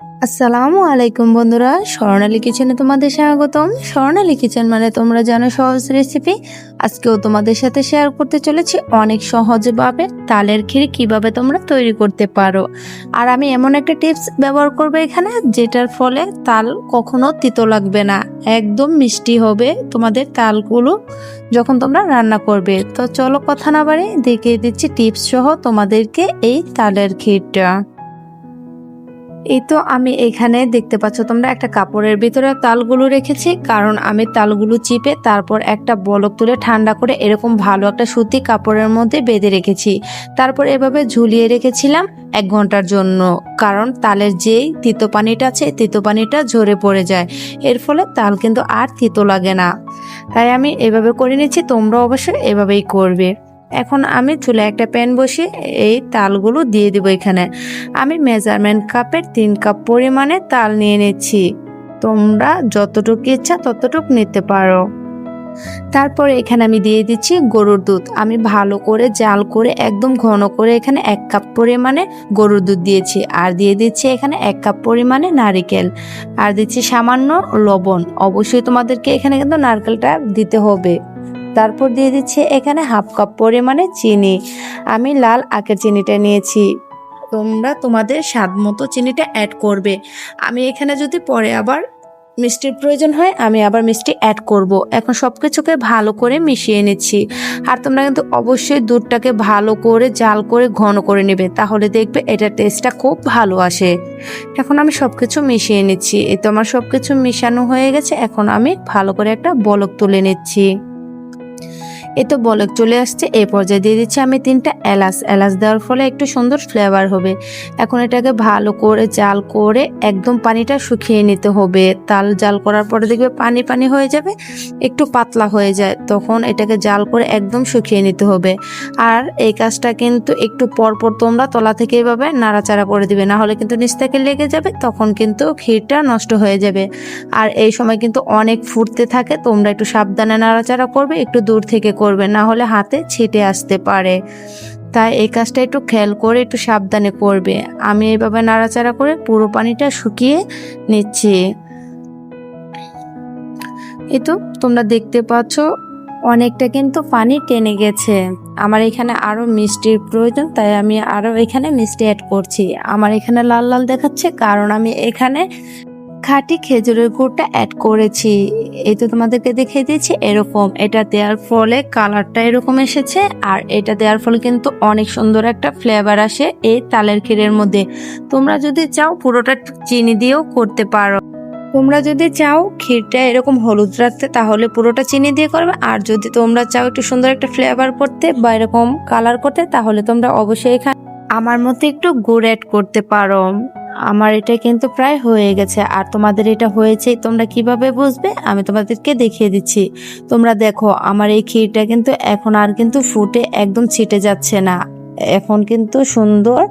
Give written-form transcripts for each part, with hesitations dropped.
আসসালামু আলাইকুম বন্ধুরা, স্বর্ণালী কিচেনে তোমাদের স্বাগতম। স্বর্ণালী কিচেন মানে তোমরা জানো সহজ রেসিপি। আজকেও তোমাদের সাথে শেয়ার করতে চলেছি অনেক সহজভাবে তালের ক্ষীর কিভাবে তোমরা তৈরি করতে পারো। আর আমি এমন একটা টিপস ব্যবহার করবো এখানে, যেটার ফলে তাল কখনো তিতো লাগবে না, একদম মিষ্টি হবে তোমাদের তালগুলো যখন তোমরা রান্না করবে। তো চলো কথা না বাড়িয়ে দেখিয়ে দিচ্ছি টিপস সহ তোমাদেরকে এই তালের ক্ষীরটা। এই তো আমি এখানে দেখতে পাচ্ছ তোমরা একটা কাপড়ের ভিতরে তালগুলো রেখেছি, কারণ আমি তালগুলো চিপে তারপর একটা বলক তুলে ঠান্ডা করে এরকম ভালো একটা সুতি কাপড়ের মধ্যে বেঁধে রেখেছি। তারপর এভাবে ঝুলিয়ে রেখেছিলাম 1 ঘন্টার জন্য, কারণ তালের যেই তিতো পানিটা আছে তিতো পানিটা ঝরে পড়ে যায়, এর ফলে তাল কিন্তু আর তিতো লাগে না। তাই আমি এভাবে করে নিচ্ছি, তোমরা অবশ্যই এভাবেই করবে। এখন আমি চুলায় একটা প্যান বসিয়ে এই তালগুলো দিয়ে দিব। এখানে আমি মেজারমেন্ট কাপের 3 কাপ পরিমাণে তাল নিয়ে নিচ্ছি, তোমরা যতটুকু ইচ্ছা ততটুকু নিতে পারো। তারপরে এখানে আমি দিয়ে দিচ্ছি গরুর দুধ। আমি ভালো করে জাল করে একদম ঘন করে এখানে 1 কাপ পরিমাণে গরুর দুধ দিয়েছি। আর দিয়ে দিচ্ছি এখানে 1 কাপ পরিমাণে নারিকেল, আর দিচ্ছি সামান্য লবণ। অবশ্যই তোমাদেরকে এখানে কিন্তু নারকেলটা দিতে হবে। তারপর দিয়ে দিচ্ছি এখানে 1/2 কাপ পরিমাণে চিনি। আমি লাল আখের চিনিটা নিয়েছি, তোমরা তোমাদের স্বাদ মতো চিনিটা অ্যাড করবে। আমি এখানে যদি পরে আবার মিষ্টির প্রয়োজন হয় আমি আবার মিষ্টি অ্যাড করব। এখন সবকিছুকে ভালো করে মিশিয়ে নিচ্ছি। আর তোমরা কিন্তু অবশ্যই দুধটাকে ভালো করে জাল করে ঘন করে নেবে, তাহলে দেখবে এটার টেস্টটা খুব ভালো আসে। এখন আমি সবকিছু মিশিয়ে নিচ্ছি। এই তো আমার সবকিছু মিশানো হয়ে গেছে। এখন আমি ভালো করে একটা বলক তুলে নিচ্ছি। এই তো বলক চলে আসছে। এই পর্যায়ে দিয়ে দিচ্ছি আমি 3টা এলাচ। এলাচ দেওয়ার ফলে একটু সুন্দর ফ্লেভার হবে। এখন এটাকে ভালো করে জাল করে একদম পানিটা শুকিয়ে নিতে হবে। তাল জাল করার পরে দেখবে পানি পানি হয়ে যাবে, একটু পাতলা হয়ে যায়, তখন এটাকে জাল করে একদম শুকিয়ে নিতে হবে। আর এই কাজটা কিন্তু একটু পরপর তোমরা তলা থেকে এভাবে নাড়াচাড়া করে দিবে, না হলে কিন্তু নিচ থেকে লেগে যাবে, তখন কিন্তু ক্ষীরটা নষ্ট হয়ে যাবে। আর এই সময় কিন্তু অনেক ফুটতে থাকে, তোমরা একটু সাবধানে নাড়াচাড়া করবে, একটু দূর থেকে করবে, না হলে হাতে ছিটে আসতে পারে। তাই এই কাজটা একটু খেয়াল করে একটু সাবধানে করবে। আমি এইভাবে নাড়াচাড়া করে পুরো পানিটা শুকিয়ে নিচ্ছি। এই তো তোমরা দেখতে পাচ্ছ অনেকটা কিন্তু পানি টেনে গেছে। আমার এখানে আরো মিষ্টির প্রয়োজন, তাই আমি আরো এখানে মিষ্টি অ্যাড করছি। আমার এখানে লাল লাল দেখাচ্ছে, কারণ আমি এখানে খাঁটি খেজুরের গুড়টা অ্যাড করেছি। এই তো তোমাদেরকে দেখিয়ে দিয়েছি এরকম। এটা দেওয়ার ফলে কালারটা এরকম এসেছে, আর এটা দেওয়ার ফলে কিন্তু অনেক সুন্দর একটা ফ্লেভার আসে এই তালের ক্ষীরের মধ্যে। তোমরা যদি চাও পুরোটা চিনি দিয়েও করতে পারো। তোমরা যদি চাও ক্ষীরটা এরকম হলুদ রাখতে, তাহলে পুরোটা চিনি দিয়ে করবে। আর যদি তোমরা চাও একটু সুন্দর একটা ফ্লেভার করতে বা এরকম কালার করতে, তাহলে তোমরা অবশ্যই এখানে আমার মতো একটু গুড় অ্যাড করতে পারো। আমার এটা কিন্তু প্রায় হয়ে গেছে। আর তোমাদের এটা হয়েছে তোমরা কিভাবে বুঝবে আমি তোমাদেরকে দেখিয়ে দিচ্ছি। তোমরা দেখো আমার এই ক্ষীরটা কিন্তু এখন আর কিন্তু ফুটে একদম ছিটে যাচ্ছে না, এখন কিন্তু সুন্দর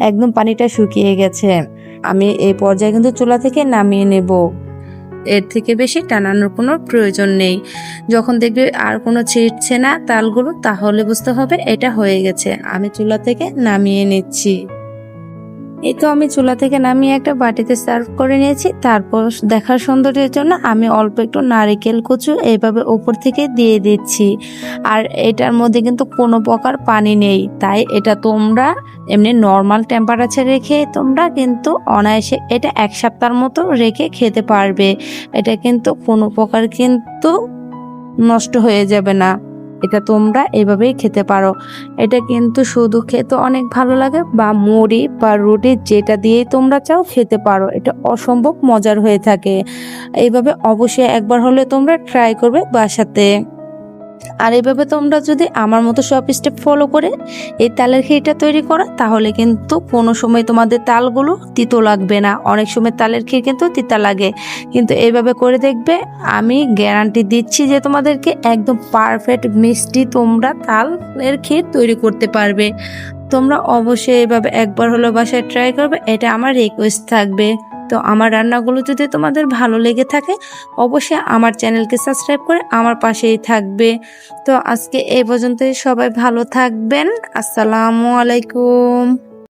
একদম পানিটা শুকিয়ে গেছে। আমি এই পর্যায়ে কিন্তু চুলা থেকে নামিয়ে নেব। এর থেকে বেশি টানানোর কোনো প্রয়োজন নেই। যখন দেখবে আর কোনো ছিটছে না তালগুলো, তাহলে বুঝতে হবে এটা হয়ে গেছে। আমি চুলা থেকে নামিয়ে নিচ্ছি। এই তো আমি চুলা থেকে নামিয়ে একটা বাটিতে সার্ভ করে নিয়েছি। তারপর দেখার সৌন্দর্যের জন্য আমি অল্প একটু নারকেল কুচু এইভাবে উপর থেকে দিয়ে দিচ্ছি। আর এটার মধ্যে কিন্তু কোনো প্রকার পানি নেই, তাই এটা তোমরা এমনি নর্মাল টেম্পারেচারে রেখে তোমরা কিন্তু অনায়াসে এটা 1 সপ্তাহের মতো রেখে খেতে পারবে। এটা কিন্তু কোনো প্রকার কিন্তু নষ্ট হয়ে যাবে না। এটা তোমরা এভাবেই খেতে পারো। এটা কিন্তু শুধু খেতে অনেক ভালো লাগে, বা মুড়ি বা রুটি যেটা দিয়েই তোমরা চাও খেতে পারো। এটা অসম্ভব মজার হয়ে থাকে। এইভাবে অবশ্যই একবার হলে তোমরা ট্রাই করবে বাসাতে। আর এইভাবে তোমরা যদি আমার মতো সব স্টেপ ফলো করে এই তালের ক্ষীরটা তৈরি করো, তাহলে কিন্তু কোনো সময় তোমাদের তালগুলো তিতো লাগবে না। অনেক সময় তালের ক্ষীর কিন্তু তিতা লাগে, কিন্তু এইভাবে করে দেখবে, আমি গ্যারান্টি দিচ্ছি যে তোমাদেরকে একদম পারফেক্ট মিষ্টি তোমরা তালের ক্ষীর তৈরি করতে পারবে। তোমরা অবশ্যই এইভাবে একবার হলো বাসায় ট্রাই করবে, এটা আমার রিকোয়েস্ট থাকবে। তো আমার রান্নাগুলো যদি তোমাদের ভালো লেগে থাকে, অবশ্যই আমার চ্যানেলকে সাবস্ক্রাইব করে আমার পাশেই থাকবে। তো আজকে এই পর্যন্তই, সবাই ভালো থাকবেন। আসসালামু আলাইকুম।